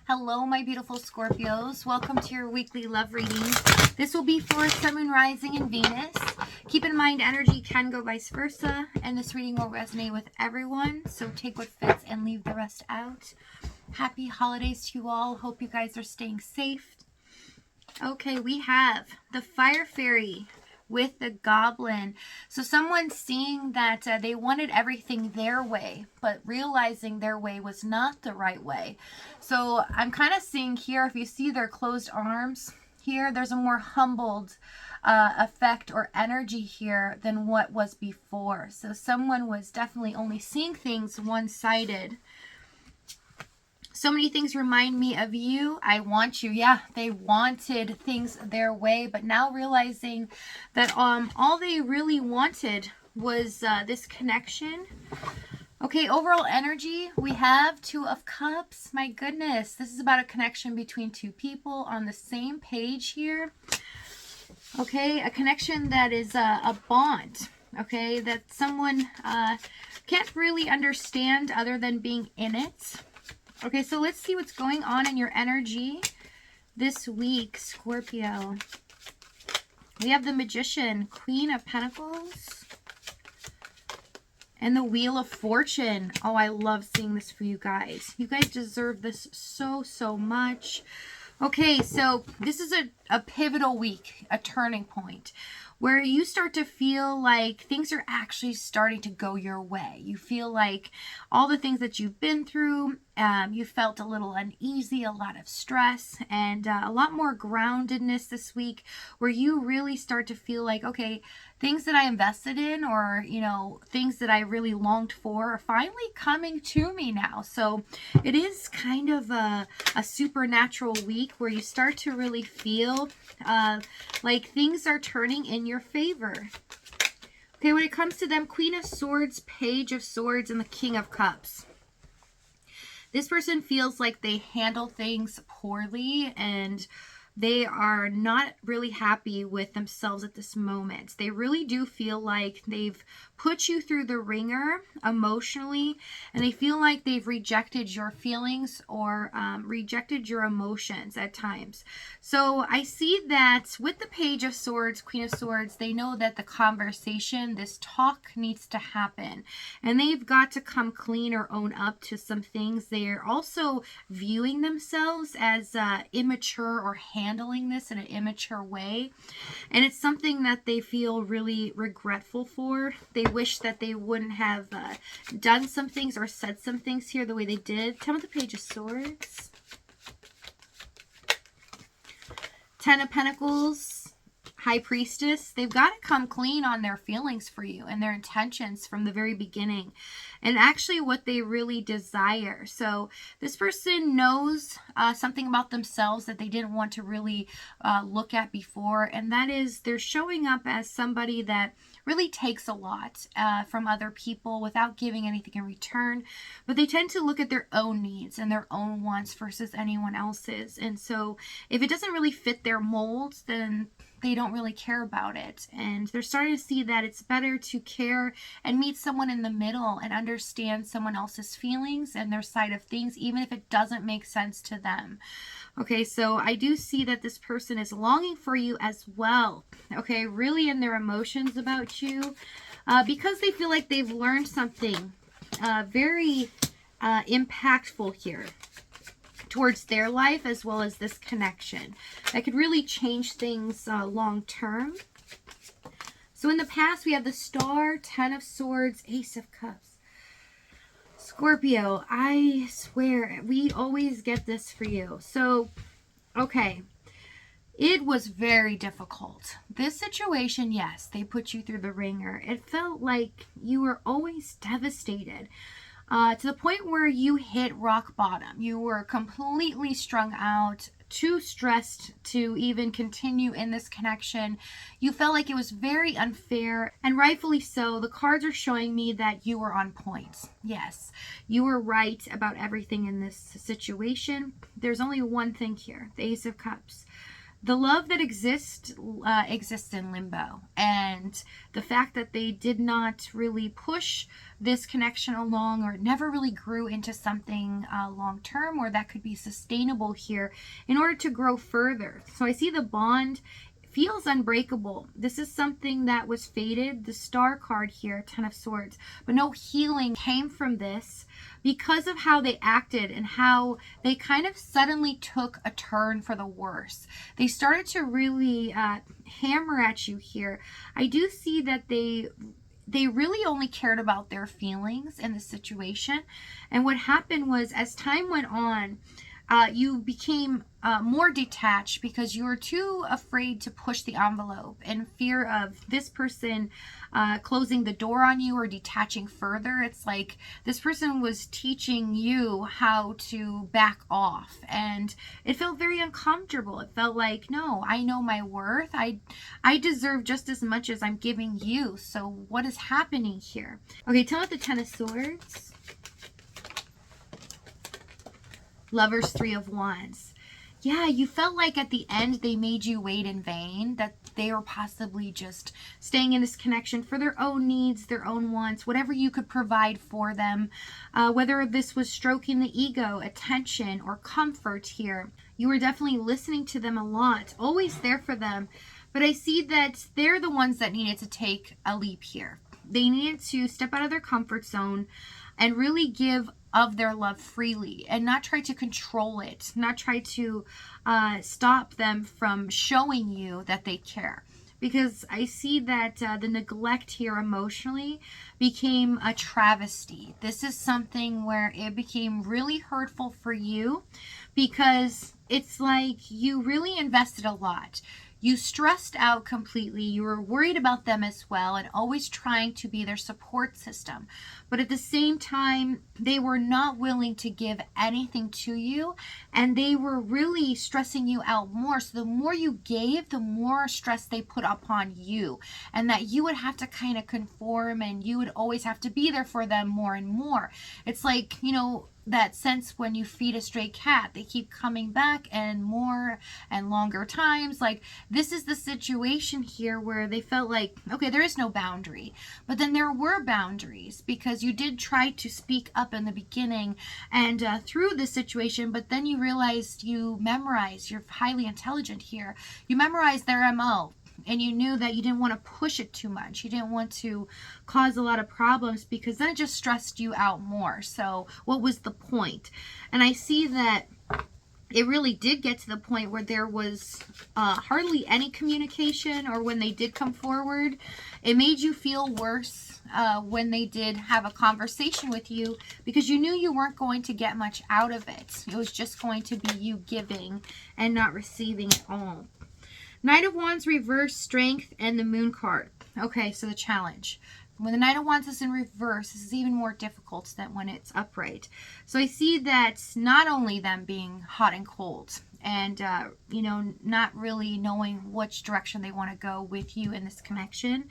Hello, my beautiful Scorpios. Welcome to your weekly love reading. This will be for Sun, Moon, Rising, and Venus. Keep in mind, energy can go vice versa, and this reading will resonate with everyone. So take what fits and leave the rest out. Happy holidays to you all. Hope you guys are staying safe. Okay, we have the Fire Fairy with the Goblin. So someone's seeing that they wanted everything their way, but realizing their way was not the right way. So I'm kind of seeing here, if you see their closed arms here, there's a more humbled effect or energy here than what was before. So someone was definitely only seeing things one-sided. So many things remind me of you. I want you. Yeah, they wanted things their way, but now realizing that all they really wanted was this connection. Okay, overall energy, we have Two of Cups. My goodness, this is about a connection between two people on the same page here. Okay, a connection that is a bond. Okay, that someone can't really understand other than being in it. Okay, so let's see what's going on in your energy this week, Scorpio. We have the Magician, Queen of Pentacles, and the Wheel of Fortune. Oh, I love seeing this for you guys. You guys deserve this so much. Okay, so this is a pivotal week, a turning point, where you start to feel like things are actually starting to go your way. You feel like all the things that you've been through, you felt a little uneasy, a lot of stress, and a lot more groundedness this week, where you really start to feel like, okay, things that I invested in, or, you know, things that I really longed for are finally coming to me now. So it is kind of a supernatural week where you start to really feel like things are turning in your favor. Okay, when it comes to them, Queen of Swords, Page of Swords, and the King of Cups. This person feels like they handle things poorly and they are not really happy with themselves at this moment. They really do feel like they've put you through the ringer emotionally, and they feel like they've rejected your feelings or rejected your emotions at times. So I see that with the Page of Swords, Queen of Swords, they know that the conversation, this talk needs to happen, and they've got to come clean or own up to some things. They're also viewing themselves as immature or handling this in an immature way, and it's something that they feel really regretful for. They wish that they wouldn't have done some things or said some things here the way they did. Tell me the Page of Swords. Ten of Pentacles, High Priestess. They've got to come clean on their feelings for you and their intentions from the very beginning, and actually what they really desire. So this person knows something about themselves that they didn't want to really look at before, and that is they're showing up as somebody that really takes a lot from other people without giving anything in return, but they tend to look at their own needs and their own wants versus anyone else's. And so if it doesn't really fit their molds, then they don't really care about it. And they're starting to see that it's better to care and meet someone in the middle and understand someone else's feelings and their side of things, even if it doesn't make sense to them. Okay, so I do see that this person is longing for you as well. Okay, really in their emotions about you because they feel like they've learned something very impactful here towards their life, as well as this connection that could really change things long term. So in the past, we have the Star, Ten of Swords, Ace of Cups. Scorpio, I swear, we always get this for you. So, okay, it was very difficult. This situation, yes, they put you through the ringer. It felt like you were always devastated. To the point where you hit rock bottom. You were completely strung out, too stressed to even continue in this connection. You felt like it was very unfair, and rightfully so. The cards are showing me that you were on point. Yes, you were right about everything in this situation. There's only one thing here, the Ace of Cups. The love that exists in limbo, and the fact that they did not really push this connection along, or it never really grew into something long term or that could be sustainable here in order to grow further. So I see the bond feels unbreakable. This is something that was fated. The Star card here, Ten of Swords, but no healing came from this because of how they acted and how they kind of suddenly took a turn for the worse. They started to really hammer at you here. I do see that they really only cared about their feelings in the situation. And what happened was, as time went on, you became more detached because you were too afraid to push the envelope, in fear of this person closing the door on you or detaching further. It's like this person was teaching you how to back off, and it felt very uncomfortable. It felt like, no, I know my worth. I deserve just as much as I'm giving you. So what is happening here? Okay, tell me the Ten of Swords. Lovers, Three of Wands. Yeah, you felt like at the end they made you wait in vain, that they were possibly just staying in this connection for their own needs, their own wants, whatever you could provide for them. Whether this was stroking the ego, attention, or comfort here. You were definitely listening to them a lot, always there for them. But I see that they're the ones that needed to take a leap here. They needed to step out of their comfort zone and really give of their love freely, and not try to control it, not try to stop them from showing you that they care. Because I see that the neglect here emotionally became a travesty. This is something where it became really hurtful for you, because it's like you really invested a lot. You stressed out completely. You were worried about them as well, and always trying to be their support system. But at the same time, they were not willing to give anything to you, and they were really stressing you out more. So the more you gave, the more stress they put upon you, and that you would have to kind of conform, and you would always have to be there for them more and more. It's like, you know, that sense when you feed a stray cat, they keep coming back and more and longer times. Like, this is the situation here where they felt like, okay, there is no boundary, but then there were boundaries, because you did try to speak up in the beginning and through this situation, but then you realized you memorized, you're highly intelligent here, you memorized their MO. And you knew that you didn't want to push it too much. You didn't want to cause a lot of problems, because then it just stressed you out more. So what was the point? And I see that it really did get to the point where there was hardly any communication, or when they did come forward, it made you feel worse when they did have a conversation with you, because you knew you weren't going to get much out of it. It was just going to be you giving and not receiving at all. Knight of Wands reverse, Strength, and the Moon card. Okay, so the challenge. When the Knight of Wands is in reverse, this is even more difficult than when it's upright. So I see that not only them being hot and cold, and you know, not really knowing which direction they want to go with you in this connection,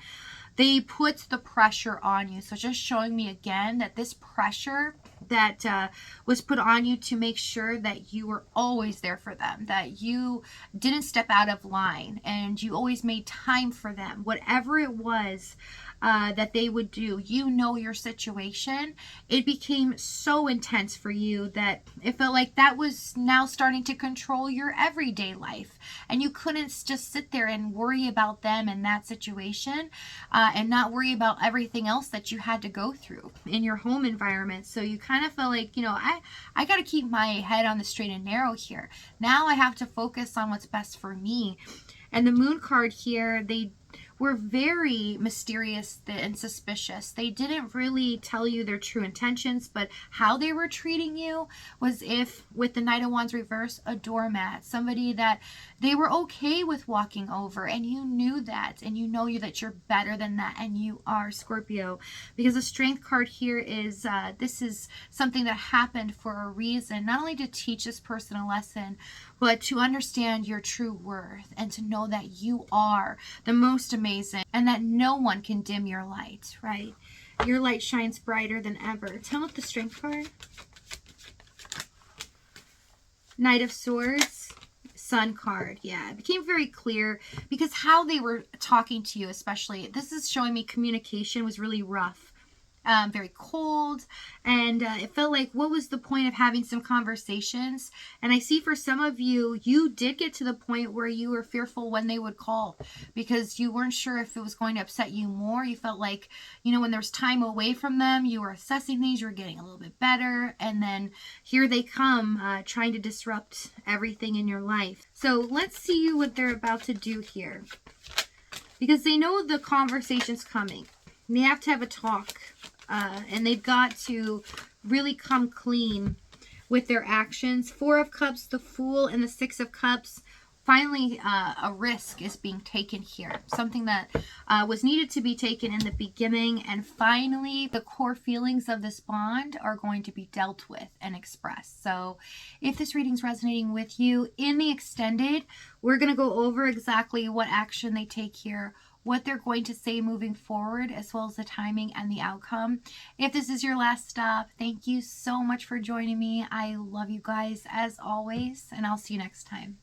they put the pressure on you. So just showing me again that this pressure that was put on you to make sure that you were always there for them, that you didn't step out of line, and you always made time for them, whatever it was that they would do. You know your situation. It became so intense for you that it felt like that was now starting to control your everyday life, and you couldn't just sit there and worry about them in that situation and not worry about everything else that you had to go through in your home environment. So you kind of felt like, you know, I got to keep my head on the straight and narrow here. Now I have to focus on what's best for me. And the Moon card here, they were very mysterious and suspicious. They didn't really tell you their true intentions, but how they were treating you was, if with the Knight of Wands reverse, a doormat, somebody that they were okay with walking over, and you knew that, and you know that you're better than that, and you are, Scorpio. Because the Strength card here is this is something that happened for a reason, not only to teach this person a lesson, but to understand your true worth, and to know that you are the most amazing, and that no one can dim your light, right? Your light shines brighter than ever. Tell us the Strength card. Knight of Swords, Sun card. Yeah, it became very clear because how they were talking to you, especially, this is showing me communication was really rough. Very cold, and it felt like, what was the point of having some conversations? And I see for some of you, you did get to the point where you were fearful when they would call because you weren't sure if it was going to upset you more. You felt like, you know, when there's time away from them, you were assessing things, you were getting a little bit better, and then here they come trying to disrupt everything in your life. So let's see what they're about to do here, because they know the conversation's coming. They have to have a talk. And they've got to really come clean with their actions. 4 of Cups, the Fool, and the 6 of Cups. Finally, a risk is being taken here. Something that was needed to be taken in the beginning. And finally, the core feelings of this bond are going to be dealt with and expressed. So if this reading's resonating with you, in the extended, we're going to go over exactly what action they take here, what they're going to say moving forward, as well as the timing and the outcome. If this is your last stop, thank you so much for joining me. I love you guys as always, and I'll see you next time.